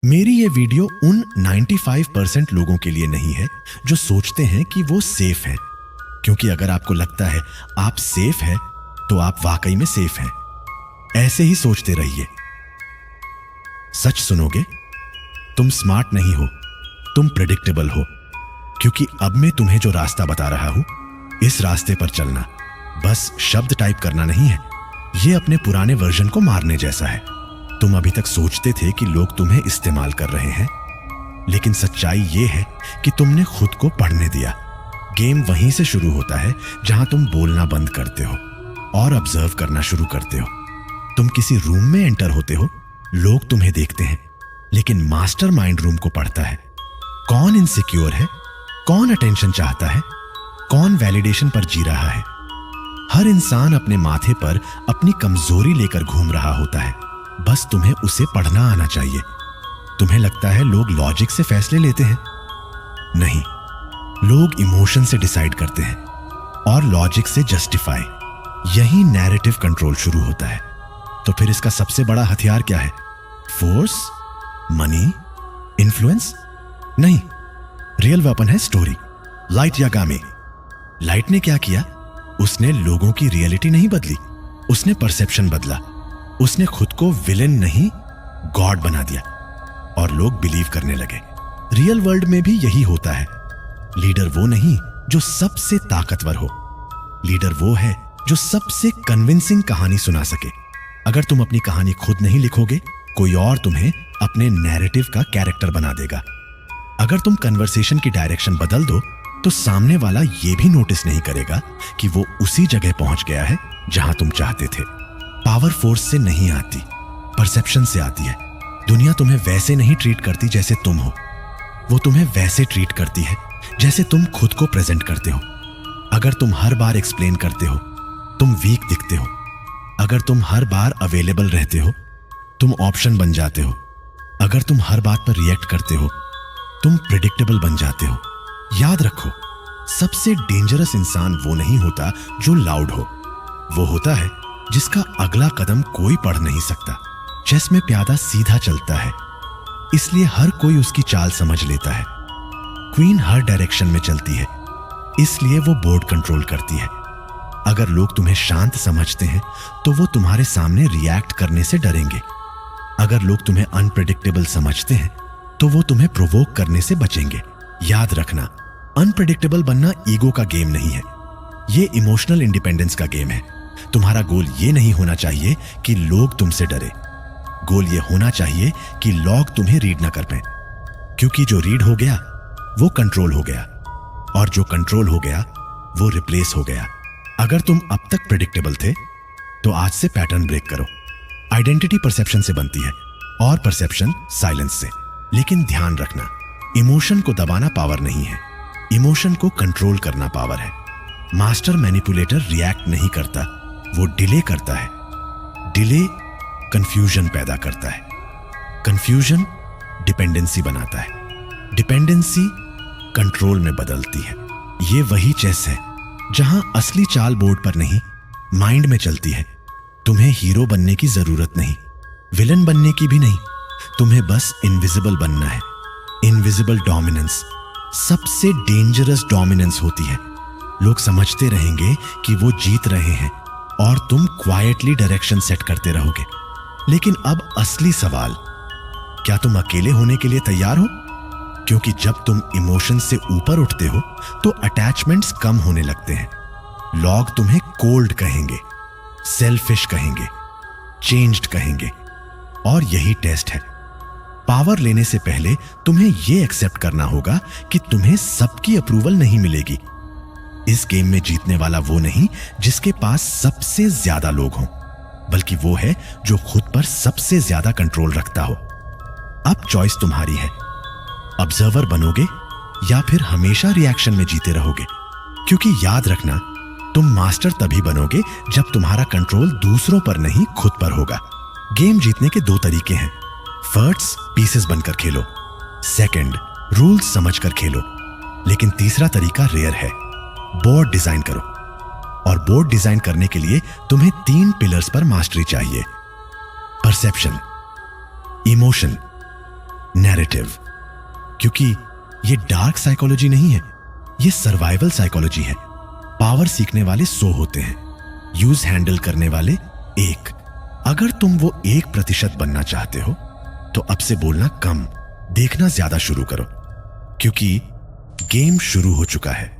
मेरी ये वीडियो उन 95% लोगों के लिए नहीं है जो सोचते हैं कि वो सेफ हैं, क्योंकि अगर आपको लगता है आप सेफ हैं तो आप वाकई में सेफ हैं। ऐसे ही सोचते रहिए। सच सुनोगे? तुम स्मार्ट नहीं हो, तुम प्रेडिक्टेबल हो, क्योंकि अब मैं तुम्हें जो रास्ता बता रहा हूं, इस रास्ते पर चलना बस शब्द टाइप करना नहीं है। ये अपने पुराने वर्जन को मारने जैसा है। तुम अभी तक सोचते थे कि लोग तुम्हें इस्तेमाल कर रहे हैं, लेकिन सच्चाई ये है कि तुमने खुद को पढ़ने दिया। गेम वहीं से शुरू होता है जहां तुम बोलना बंद करते हो और ऑब्जर्व करना शुरू करते हो। तुम किसी रूम में एंटर होते हो, लोग तुम्हें देखते हैं, लेकिन मास्टर माइंड रूम को पढ़ता है। कौन इनसिक्योर है, कौन अटेंशन चाहता है, कौन वैलिडेशन पर जी रहा है। हर इंसान अपने माथे पर अपनी कमजोरी लेकर घूम रहा होता है, बस तुम्हें उसे पढ़ना आना चाहिए। तुम्हें लगता है लोग लॉजिक से फैसले लेते हैं? नहीं, लोग इमोशन से डिसाइड करते हैं और लॉजिक से जस्टिफाई। यही नैरेटिव कंट्रोल शुरू होता है। तो फिर इसका सबसे बड़ा हथियार क्या है? Force, money, influence? नहीं, रियल वेपन है स्टोरी। Light Yagami. लाइट ने क्या किया? उसने लोगों की रियलिटी नहीं बदली, उसने परसेप्शन बदला। उसने खुद को विलेन नहीं गॉड बना दिया और लोग बिलीव करने लगे। रियल वर्ल्ड में भी यही होता है। लीडर वो नहीं जो सबसे ताकतवर हो, लीडर वो है जो सबसे कन्विंसिंग कहानी सुना सके। अगर तुम अपनी कहानी खुद नहीं लिखोगे, कोई और तुम्हें अपने नैरेटिव का कैरेक्टर बना देगा। अगर तुम कन्वर्सेशन की डायरेक्शन बदल दो तो सामने वाला ये भी नोटिस नहीं करेगा कि वो उसी जगह पहुंच गया है जहां तुम चाहते थे। पावर फोर्स से नहीं आती, परसेप्शन से आती है। दुनिया तुम्हें वैसे नहीं ट्रीट करती जैसे तुम हो, वो तुम्हें वैसे ट्रीट करती है जैसे तुम खुद को प्रेजेंट करते हो। अगर तुम हर बार एक्सप्लेन करते हो, तुम वीक दिखते हो। अगर तुम हर बार अवेलेबल रहते हो, तुम ऑप्शन बन जाते हो। अगर तुम हर बात पर रिएक्ट करते हो, तुम प्रेडिक्टेबल बन जाते हो। याद रखो, सबसे डेंजरस इंसान वो नहीं होता जो लाउड हो, वो होता है जिसका अगला कदम कोई पढ़ नहीं सकता। चेस में प्यादा सीधा चलता है, इसलिए हर कोई उसकी चाल समझ लेता है। क्वीन हर डायरेक्शन में चलती है, इसलिए वो बोर्ड कंट्रोल करती है। अगर लोग तुम्हें शांत समझते हैं तो वो तुम्हारे सामने रिएक्ट करने से डरेंगे। अगर लोग तुम्हें अनप्रेडिक्टेबल समझते हैं तो वो तुम्हें प्रोवोक करने से बचेंगे। याद रखना, अनप्रेडिक्टेबल बनना ईगो का गेम नहीं है, ये इमोशनल इंडिपेंडेंस का गेम है। तुम्हारा गोल ये नहीं होना चाहिए कि लोग तुमसे डरे। गोल ये होना चाहिए कि लोग तुम्हें रीड ना कर पाए, क्योंकि जो रीड हो गया वो कंट्रोल हो गया, और जो कंट्रोल हो गया वो रिप्लेस हो गया। अगर तुम अब तक प्रेडिक्टेबल थे तो आज से पैटर्न ब्रेक करो। आइडेंटिटी परसेप्शन से बनती है और परसेप्शन साइलेंस से। लेकिन ध्यान रखना, इमोशन को दबाना पावर नहीं है, इमोशन को कंट्रोल करना पावर है। मास्टर मैनिपुलेटर रिएक्ट नहीं करता, वो डिले करता है। डिले कंफ्यूजन पैदा करता है, कंफ्यूजन डिपेंडेंसी बनाता है, डिपेंडेंसी कंट्रोल में बदलती है। ये वही चेस है जहां असली चाल बोर्ड पर नहीं, माइंड में चलती है। तुम्हें हीरो बनने की जरूरत नहीं, विलन बनने की भी नहीं, तुम्हें बस इनविजिबल बनना है। इनविजिबल डोमिनेंस सबसे डेंजरस डोमिनेंस होती है। लोग समझते रहेंगे कि वो जीत रहे हैं और तुम क्वाइटली डायरेक्शन सेट करते रहोगे। लेकिन अब असली सवाल, क्या तुम अकेले होने के लिए तैयार हो? क्योंकि जब तुम इमोशन से ऊपर उठते हो तो अटैचमेंट्स कम होने लगते हैं। लोग तुम्हें कोल्ड कहेंगे, सेल्फिश कहेंगे, चेंज्ड कहेंगे, और यही टेस्ट है। पावर लेने से पहले तुम्हें यह एक्सेप्ट करना होगा कि तुम्हें सबकी अप्रूवल नहीं मिलेगी। इस गेम में जीतने वाला वो नहीं जिसके पास सबसे ज्यादा लोग हों, बल्कि वो है जो खुद पर सबसे ज्यादा कंट्रोल रखता हो। अब चॉइस तुम्हारी है, ऑब्जर्वर बनोगे या फिर हमेशा रिएक्शन में जीते रहोगे। क्योंकि याद रखना, तुम मास्टर तभी बनोगे जब तुम्हारा कंट्रोल दूसरों पर नहीं, खुद पर होगा। गेम जीतने के दो तरीके हैं। फर्स्ट, पीसेस बनकर खेलो। सेकंड, रूल्स समझकर खेलो। लेकिन तीसरा तरीका रेयर है, बोर्ड डिजाइन करो। और बोर्ड डिजाइन करने के लिए तुम्हें 3 पिलर्स पर मास्टरी चाहिए: परसेप्शन, इमोशन नैरेटिव, क्योंकि ये डार्क साइकोलॉजी नहीं है, ये सर्वाइवल साइकोलॉजी है। पावर सीखने वाले 100 होते हैं, यूज हैंडल करने वाले 1। अगर तुम वो 1% बनना चाहते हो तो अब से बोलना कम, देखना ज्यादा शुरू करो, क्योंकि गेम शुरू हो चुका है।